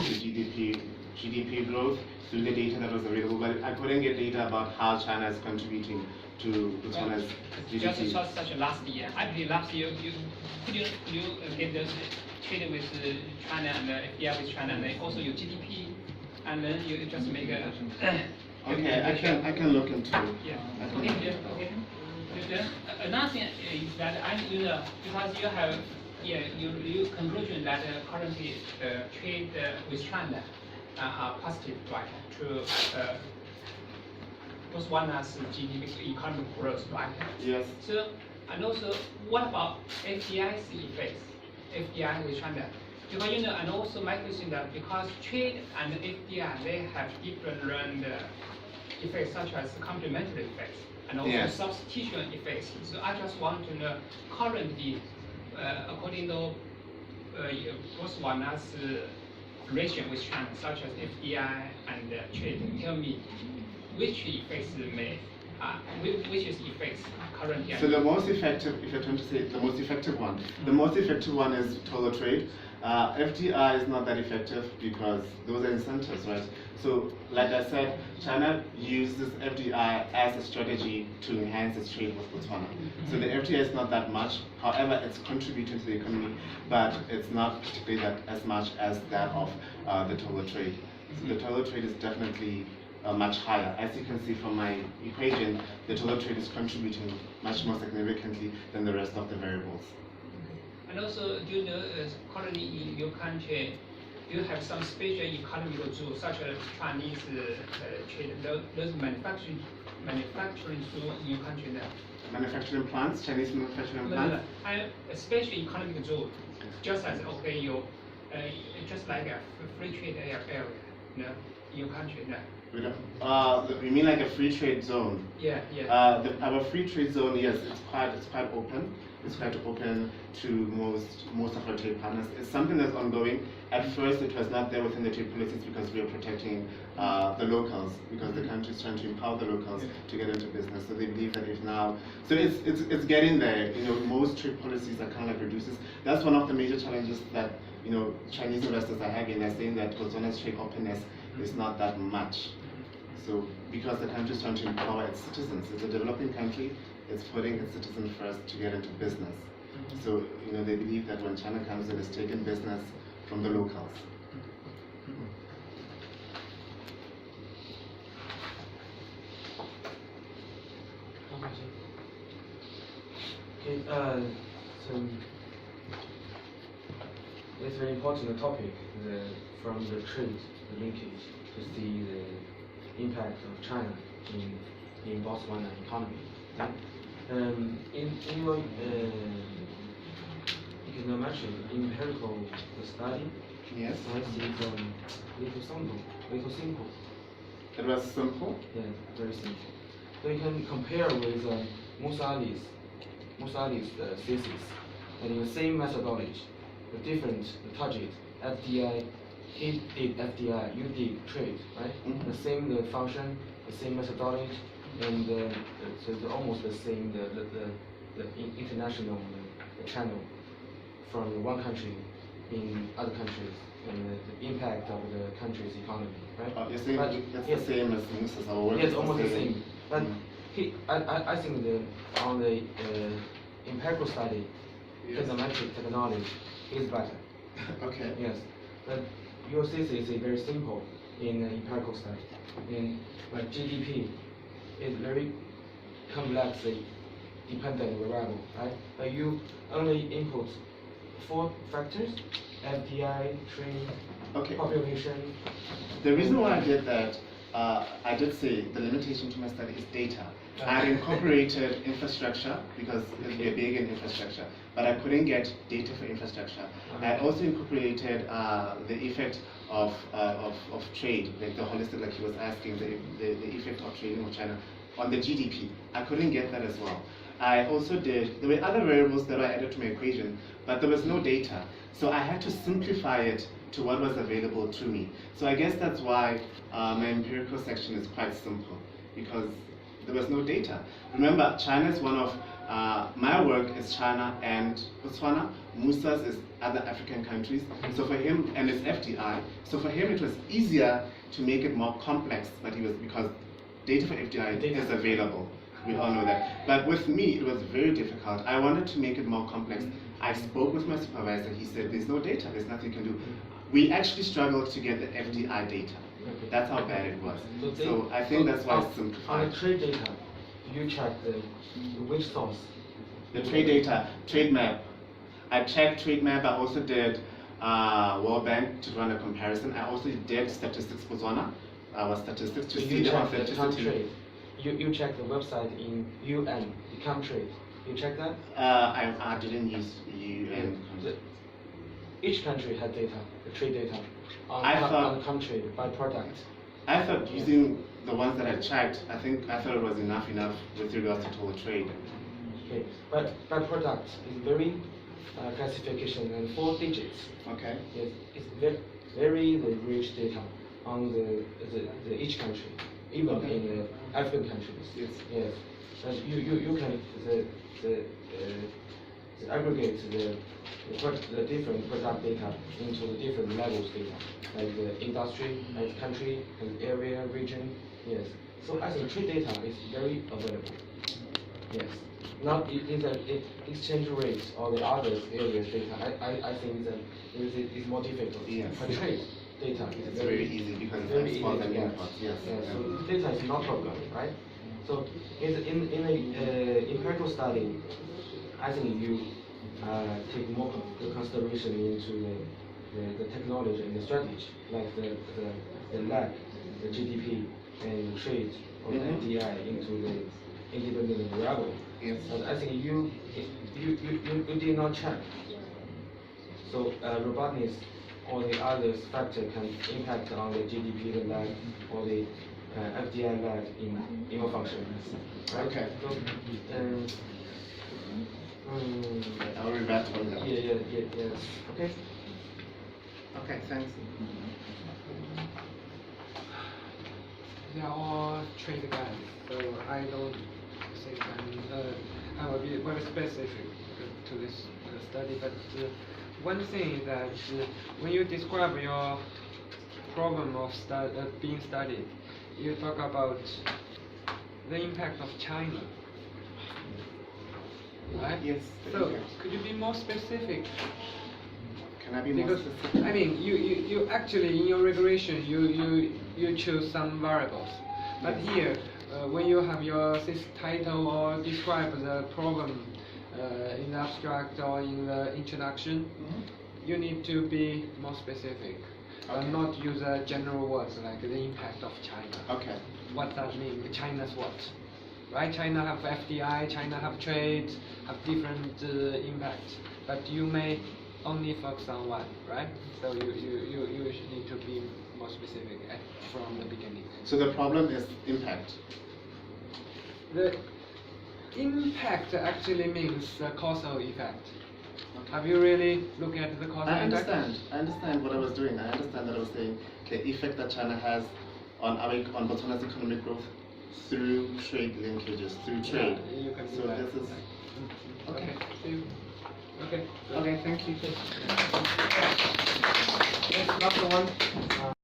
the GDP growth through the data that was available, but I couldn't get data about how China is contributing to Botswana's GDP. Just such last year. I believe last year could you get the trade with China and FDI with China, and also your GDP, and then you just make a. Okay, I can look into it. Yeah. Okay. Another thing is that because you have you conclusion that currently trade with China are positive, right? To Botswana's GDP economic growth, right? Yes. So, and also, what about FDI's effects? FDI with China, because and also my question that because trade and FDI they have different effects such as complementary effects and also substitution effects. So I just want to know currently, according to Botswana's relation with China, such as FDI and trade, tell me which effects which is effects currently. So the most effective, if you're trying to say the most effective one, the most effective one is total trade. FDI is not that effective because those are incentives, right? So, like I said, China uses FDI as a strategy to enhance its trade with Botswana. So the FDI is not that much. However, it's contributing to the economy, but it's not particularly that as much as that of the total trade. So the total trade is definitely much higher. As you can see from my equation, the total trade is contributing much more significantly than the rest of the variables. And also, do you know currently in your country, do you have some special economic zones such as Chinese trade, those manufacturing zones in your country now? Manufacturing plants, Chinese manufacturing plants? A special economic zone, just as just like a free trade area, in your country now. You mean like a free trade zone? Yeah. Our free trade zone, yes, it's quite open. It's quite open to most of our trade partners. It's something that's ongoing. At first, it was not there within the trade policies because we are protecting the locals, because the country is trying to empower the locals to get into business. So they believe that if now, so it's getting there. Most trade policies are kind of like reduces. That's one of the major challenges that Chinese investors are having. They're saying that Botswana's trade openness is not that much. So because the country is trying to empower its citizens, it's a developing country. It's putting its citizens first to get into business. So they believe that when China comes in, it's taking business from the locals. Okay, so it's a very important topic from the trade linkage to see the impact of China in Botswana economy. In your econometric empirical study, yes, I see it's little simple. It was simple? Yeah, very simple. So you can compare with Musali's thesis, and in the same methodology, the different target, FDI, he did FDI, you did trade, right? The same function, the same methodology, and so it's almost the same the international channel from one country in other countries and the impact of the country's economy, right? You're saying it's the same as Musa's our work? Yes, almost the same. But I think on the empirical study, econometric technology is better. Okay. Yes, but your thesis is very simple in empirical study. In GDP is very complexly dependent variable, right? But you only input 4 factors: FDI, trade, population. The reason why I did that, I did say the limitation to my study is data. I incorporated infrastructure because we're big in infrastructure, but I couldn't get data for infrastructure. I also incorporated the effect of trade, like the holistic, like he was asking, the effect of trading with China on the GDP. I couldn't get that as well. I also did, there were other variables that I added to my equation, but there was no data. So I had to simplify it to what was available to me. So I guess that's why my empirical section is quite simple, because there was no data. Remember, China is one of My work is China and Botswana. Musa's is other African countries. So for him, and it's FDI. So for him, it was easier to make it more complex, but because data for FDI is available. We all know that. But with me, it was very difficult. I wanted to make it more complex. I spoke with my supervisor. He said, there's no data. There's nothing you can do. We actually struggled to get the FDI data. That's how bad it was. So I think that's why it's simplified. On the trade data, do you check which source? The trade data, trade map. I checked trade map. I also did World Bank to run a comparison. I also did statistics Botswana, our statistics to see the authenticity. You check the website in UN, the country. You check that? I didn't use UN. Each country had data, the trade data, thought, on the country by product. I thought using the ones that I checked, I thought it was enough with regards to total trade. Okay, but by product is very classification and 4 digits. Okay. Yes, it's very rich data on the each country, even in the African countries. Yes. Yes. But you can aggregate the different product data into the different levels data, like the industry, like country, and area, region. Yes. So I think trade data is very available. Yes. Not in the exchange rates or the other areas data. I think that it's more difficult. Yes. But trade data is very easy because it's very export easy and to get. import. Yes. Yeah, so data is not problem, right? So in a empirical study, I think you take more consideration into the technology and the strategy, like the lag, the GDP, and the trade or the FDI into the independent variable. Yes. But I think you did not check. So robustness or the other factor can impact on the GDP, the lag, or the FDI lag in your function. Right? Okay. So, I'll revert on that. yes. Okay. Okay, thanks. They are all trade guys, so I don't think I will be very specific to this study. But one thing is that when you describe your problem of being studied, you talk about the impact of China, right? Yes. So could you be more specific? Can I be more Because specific? I mean, you actually in your regression you choose some variables, but Yes. here when you have your title or describe the problem in the abstract or in the introduction, you need to be more specific, Okay. not use general words like the impact of China. Okay. What does mean? China's what? Right? China have FDI, China have trade, have different impacts, but you may only focus on one, right? So you need to be more specific from the beginning. So the problem is impact. The impact actually means the causal effect. Have you really looked at the causal I effect? understand what I was doing. I understand that I was saying the effect that China has on Botswana's economic growth through trade linkages, through trade. Yeah, you can do so that. this is Okay. See you. Okay. okay. Thank you. Next, last one.